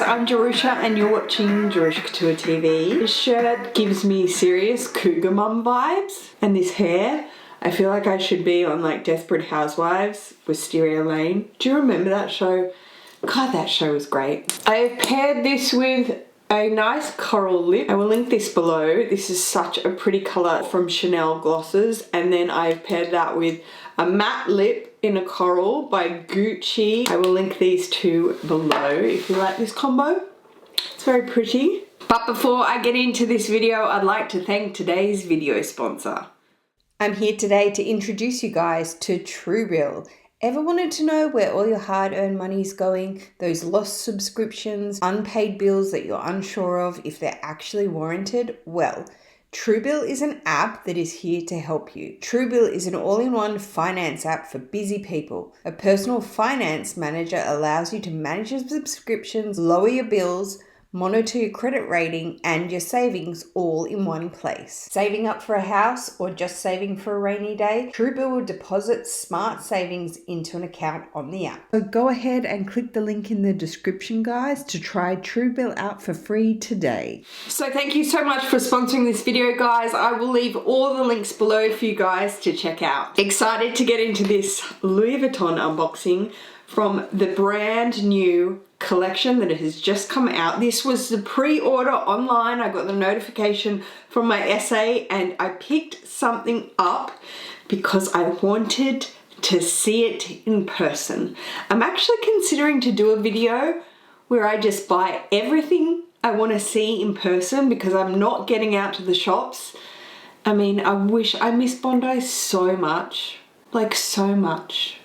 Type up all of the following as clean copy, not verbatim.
I'm Jerusha and you're watching Jerusha Couture TV. This shirt gives me serious cougar mum vibes, and this hair, I feel like I should be on like Desperate Housewives, Wisteria Lane. Do you remember that show? God, that show was great. I've paired this with a nice coral lip. I will link this below. This is such a pretty colour from Chanel glosses, and then I've paired that with a matte lip in a coral by Gucci. I will link these two below if you like this combo. It's very pretty. But before I get into this video, I'd like to thank today's video sponsor. I'm here today to introduce you guys to Truebill. Ever wanted to know where all your hard-earned money is going? Those lost subscriptions, unpaid bills that you're unsure of if they're actually warranted? Well, Truebill is an app that is here to help you. Truebill is an all-in-one finance app for busy people. A personal finance manager allows you to manage your subscriptions, lower your bills, monitor your credit rating and your savings all in one place. Saving up for a house or just saving for a rainy day? Truebill will deposit smart savings into an account on the app. So go ahead and click the link in the description, guys, to try Truebill out for free today. So thank you so much for sponsoring this video, guys. I will leave all the links below for you guys to check out. Excited to get into this Louis Vuitton unboxing from the brand new collection that has just come out. This was the pre-order online. I got the notification from my SA and I picked something up because I wanted to see it in person. I'm actually considering to do a video where I just buy everything I want to see in person because I'm not getting out to the shops. I mean, I miss Bondi so much, like so much.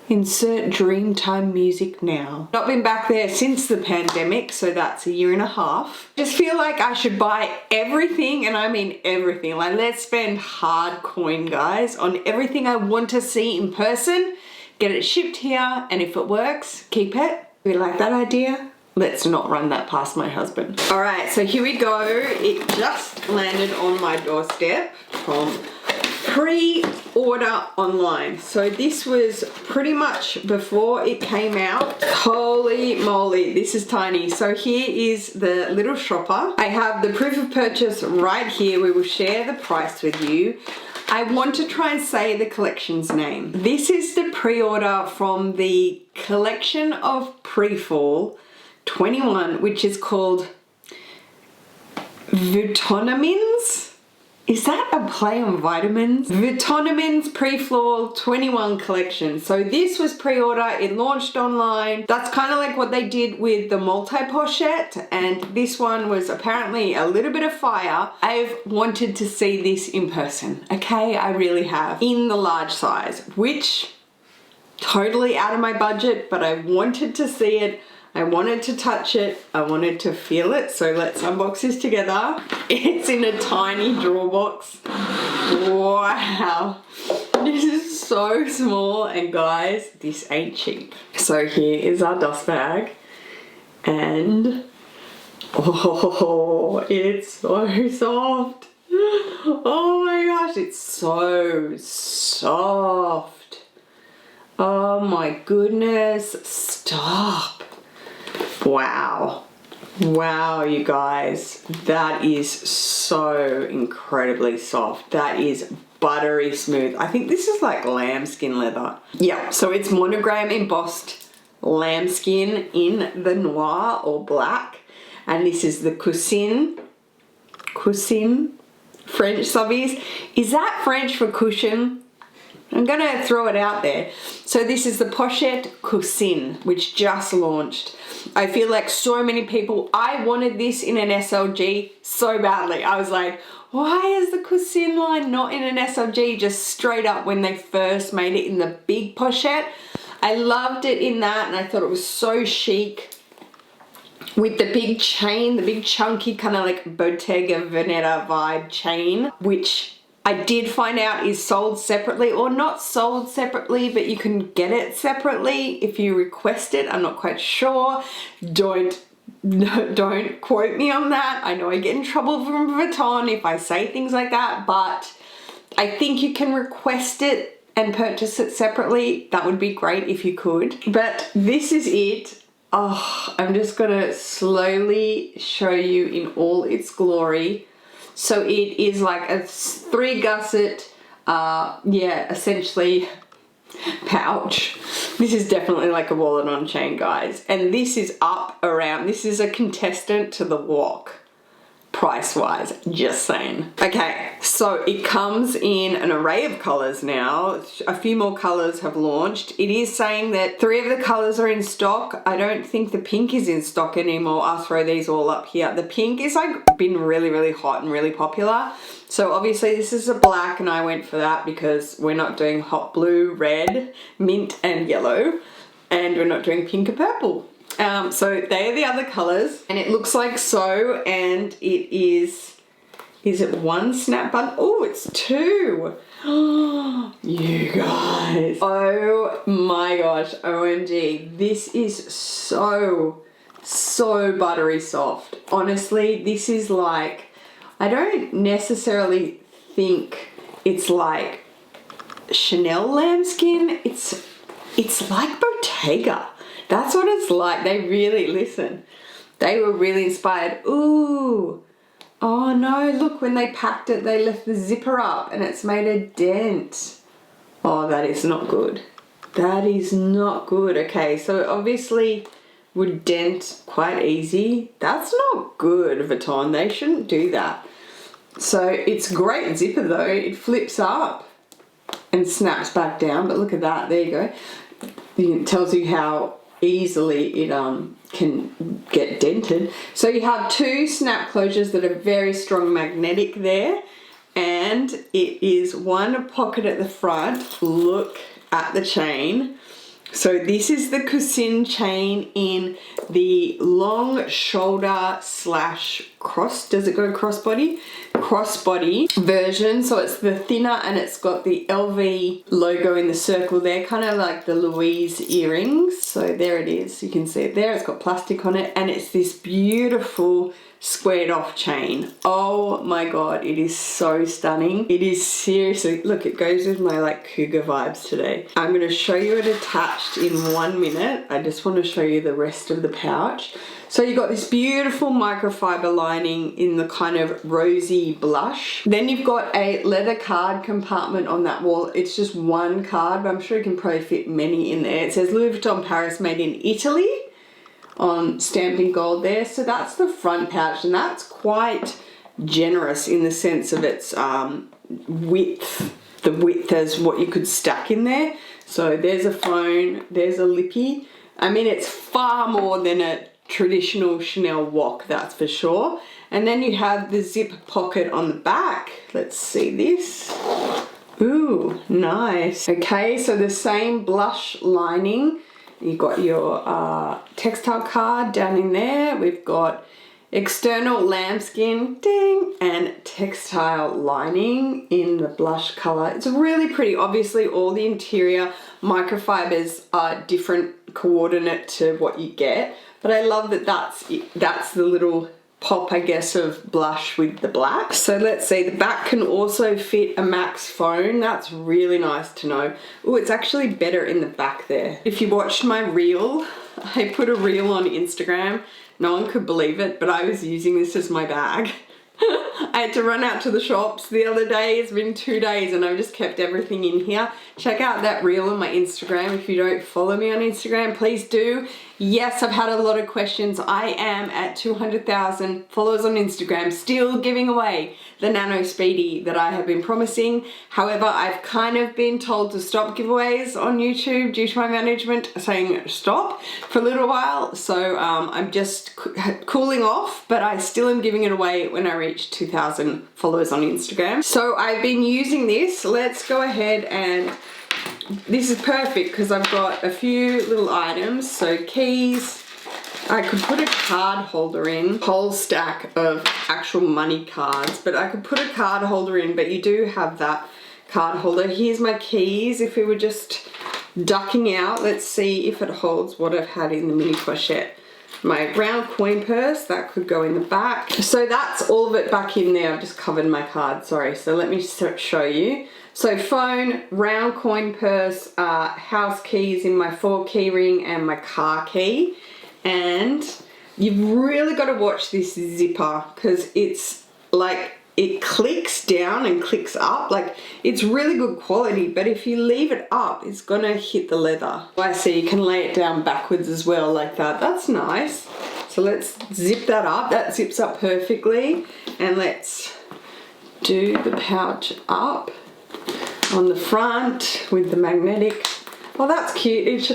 Insert Dreamtime music now. Not been back there since the pandemic, so that's a year and a half. Just feel like I should buy everything, and I mean everything. Like, let's spend hard coin, guys, on everything I want to see in person, get it shipped here, and if it works, keep it. Do you like that idea? Let's not run that past my husband. All right, so here we go. It just landed on my doorstep from pre-order online. So this was pretty much before it came out. Holy moly, this is tiny. So here is the little shopper. I have the proof of purchase right here. We will share the price with you. I want to try and say the collection's name. This is the pre-order from the collection of pre-fall 21, which is called VUITTON. Is that a play on vitamins? VUITTON pre-fall 21 collection. So this was pre-order, it launched online. That's kind of like what they did with the multi-pochette, and this one was apparently a little bit of fire. I've wanted to see this in person, okay? I really have. In the large size, which totally out of my budget, but I wanted to see it. I wanted to touch it, I wanted to feel it, so let's unbox this together. It's in a tiny drawer box. Wow, this is so small, and guys, this ain't cheap. So here is our dust bag, and oh, it's so soft. Oh my gosh, it's so soft. Oh my goodness, stop. Wow. Wow, you guys. That is so incredibly soft. That is buttery smooth. I think this is like lambskin leather. Yeah, so it's monogram embossed lambskin in the noir or black. And this is the cushion. French subbies. Is that French for cushion? I'm gonna throw it out there. So this is the pochette cushion, which just launched. I feel like so many people, I wanted this in an SLG so badly. I was like, why is the cushion line not in an SLG? Just straight up when they first made it in the big pochette. I loved it in that, and I thought it was so chic with the big chain, the big chunky kind of like Bottega Veneta vibe chain, which I did find out is sold separately, or not sold separately, but you can get it separately if you request it. I'm not quite sure. Don't quote me on that. I know I get in trouble from Vuitton if I say things like that, but I think you can request it and purchase it separately. That would be great if you could. But this is it. Oh, I'm just gonna slowly show you in all its glory. So it is like a 3 gusset, yeah, essentially pouch. This is definitely like a wallet on chain, guys. And this is up around, this is a contestant to the walk. Price-wise, just saying. Okay, so it comes in an array of colors now. A few more colors have launched. It is saying that 3 of the colors are in stock. I don't think the pink is in stock anymore. I'll throw these all up here. The pink is like been really, really hot and really popular. So obviously this is a black and I went for that because we're not doing hot blue, red, mint and yellow. And we're not doing pink or purple. So they are the other colors and it looks like so, and it is it 1 snap button? Oh, it's 2. Oh, you guys. Oh my gosh, OMG. This is so buttery soft. Honestly, this is like, I don't necessarily think it's like Chanel lambskin. It's like Bottega. That's what it's like. They really, listen, they were really inspired. Ooh, oh no, look, when they packed it, they left the zipper up and it's made a dent. Oh, that is not good. That is not good. Okay, so it obviously would dent quite easy. That's not good, VUITTON. They shouldn't do that. So it's great zipper though. It flips up and snaps back down, but look at that. There you go. It tells you how easily it can get dented. So you have 2 snap closures that are very strong magnetic there, and it is 1 pocket at the front. Look at the chain. So this is the Couture chain in the long shoulder / cross, does it go crossbody? Crossbody version. So it's the thinner and it's got the LV logo in the circle there, kind of like the Louise earrings. So there it is, you can see it there, it's got plastic on it and it's this beautiful squared off chain. Oh my god, it is so stunning. It is seriously, look, it goes with my like cougar vibes today. I'm going to show you it attached in 1 minute. I just want to show you the rest of the pouch. So you've got this beautiful microfiber lining in the kind of rosy blush. Then you've got a leather card compartment on that wall. It's just 1 card, but I'm sure you can probably fit many in there. It says Louis Vuitton Paris, made in Italy, on stamped in gold there. So that's the front pouch, and that's quite generous in the sense of its width. The width as what you could stack in there. So there's a phone, there's a lippy. I mean, it's far more than a traditional Chanel wok, that's for sure. And then you have the zip pocket on the back. Let's see this. Ooh, nice. Okay, so the same blush lining. You've got your textile card down in there. We've got external lambskin, ding, and textile lining in the blush color. It's really pretty. Obviously, all the interior microfibers are different coordinate to what you get, but I love that that's the little pop, I guess, of blush with the black. So let's see, the back can also fit a Max phone. That's really nice to know. Oh, it's actually better in the back there. If you watched my reel, I put a reel on Instagram. No one could believe it, but I was using this as my bag. I had to run out to the shops the other day. It's been 2 days and I've just kept everything in here. Check out that reel on my Instagram. If you don't follow me on Instagram, please do. Yes, I've had a lot of questions. I am at 200,000 followers on Instagram, still giving away the Nano Speedy that I have been promising. However, I've kind of been told to stop giveaways on YouTube due to my management saying stop for a little while. So I'm just cooling off, but I still am giving it away when I reach 2,000 followers on Instagram. So I've been using this. Let's go ahead and this is perfect because I've got a few little items. So keys, I could put a card holder in, whole stack of actual money cards, but I could put a card holder in, but you do have that card holder. Here's my keys. If we were just ducking out, let's see if it holds what I've had in the mini pochette. My round coin purse, that could go in the back. So that's all of it back in there. I've just covered my card, sorry. So let me show you. So phone, round coin purse, house keys in my 4 key ring and my car key. and you've really got to watch this zipper because it's like it clicks down and clicks up. Like, it's really good quality, but if you leave it up, it's gonna hit the leather. I see you can lay it down backwards as well like that. That's nice. So let's zip that up. That zips up perfectly. And let's do the pouch up on the front with the magnetic. Oh, that's cute. It's,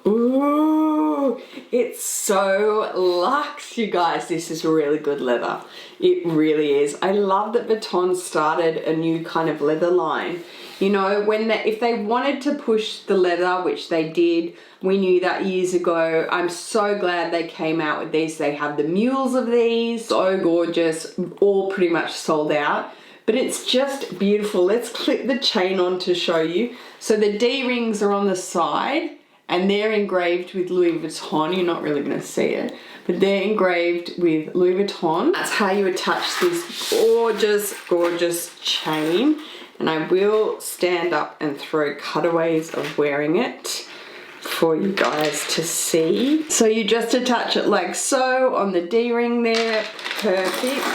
ooh, it's so luxe, you guys. This is really good leather. It really is. I love that Vuitton started a new kind of leather line. You know, when if they wanted to push the leather, which they did, we knew that years ago. I'm so glad they came out with these. They have the mules of these, so gorgeous, all pretty much sold out. But it's just beautiful. Let's clip the chain on to show you. So the D-rings are on the side and they're engraved with Louis Vuitton. You're not really gonna see it, but they're engraved with Louis Vuitton. That's how you attach this gorgeous, gorgeous chain. And I will stand up and throw cutaways of wearing it for you guys to see. So you just attach it like so on the D-ring there, perfect.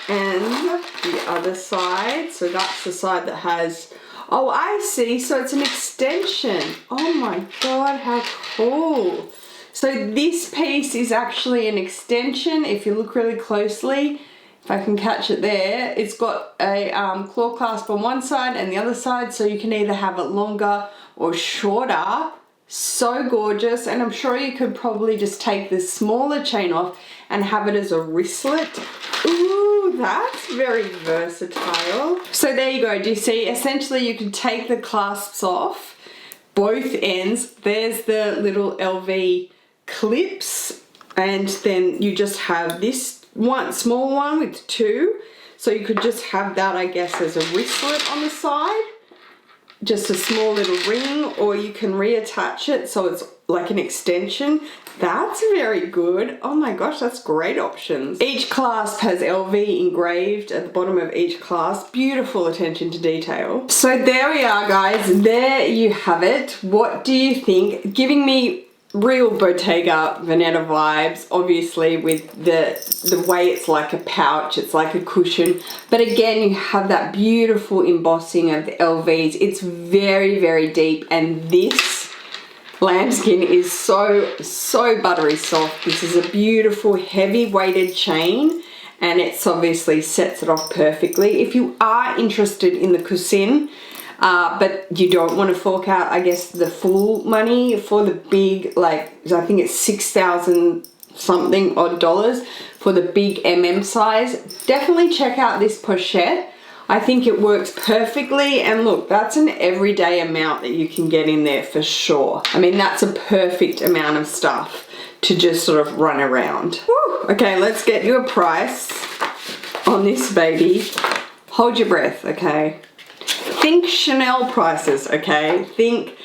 And the other side, so that's the side that has, oh, I see, so it's an extension. Oh my God, how cool. So this piece is actually an extension. If you look really closely, if I can catch it there, it's got a claw clasp on one side and the other side, so you can either have it longer or shorter. So gorgeous. And I'm sure you could probably just take the smaller chain off and have it as a wristlet. Ooh, that's very versatile. So there you go. Do you see? Essentially you can take the clasps off both ends. There's the little LV clips, and then you just have this one small one with two. So you could just have that, I guess, as a wristlet on the side. Just a small little ring, or you can reattach it so it's like an extension. That's very good. Oh my gosh, that's great options. Each clasp has LV engraved at the bottom of each clasp. Beautiful attention to detail. So there we are, guys. There you have it. What do you think? Giving me real Bottega Veneta vibes, obviously, with the way it's like a pouch, it's like a cushion, but again you have that beautiful embossing of the LVs. It's very, very deep, and this lambskin is so buttery soft. This is a beautiful heavy weighted chain, and it's obviously sets it off perfectly. If you are interested in the cousin, but you don't want to fork out, I guess, the full money for the big, like, I think it's 6,000 something odd dollars for the big size, definitely check out this pochette. I think it works perfectly, and look, that's an everyday amount that you can get in there for sure. I mean, that's a perfect amount of stuff to just sort of run around. Woo. Okay, let's get you a price on this baby. Hold your breath, okay? Think Chanel prices, okay? Think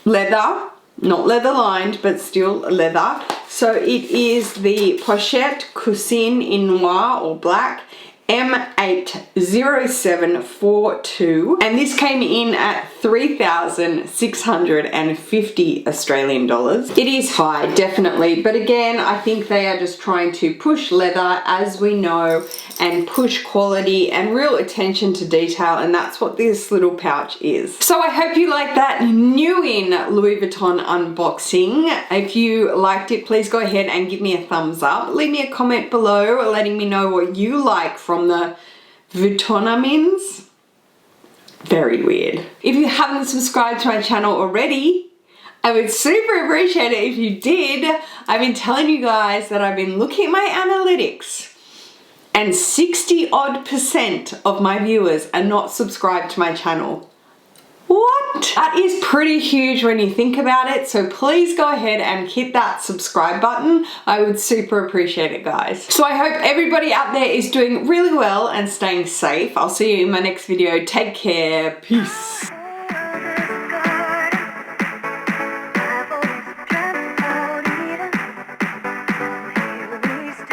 leather, not leather lined, but still leather. So it is the Pochette Cousin in Noir or Black M80742, and this came in at 3,650 Australian dollars. It is high, definitely, but again, I think they are just trying to push leather, as we know, and push quality and real attention to detail, and that's what this little pouch is. So I hope you like that new in Louis Vuitton unboxing. If you liked it, please go ahead and give me a thumbs up. Leave me a comment below letting me know what you like from the Vuittonamins. Very weird. If you haven't subscribed to my channel already, I would super appreciate it if you did. I've been telling you guys that I've been looking at my analytics, and 60% of my viewers are not subscribed to my channel. What? That is pretty huge when you think about it, so please go ahead and hit that subscribe button. I would super appreciate it, guys. So I hope everybody out there is doing really well and staying safe. I'll see you in my next video. Take care. Peace.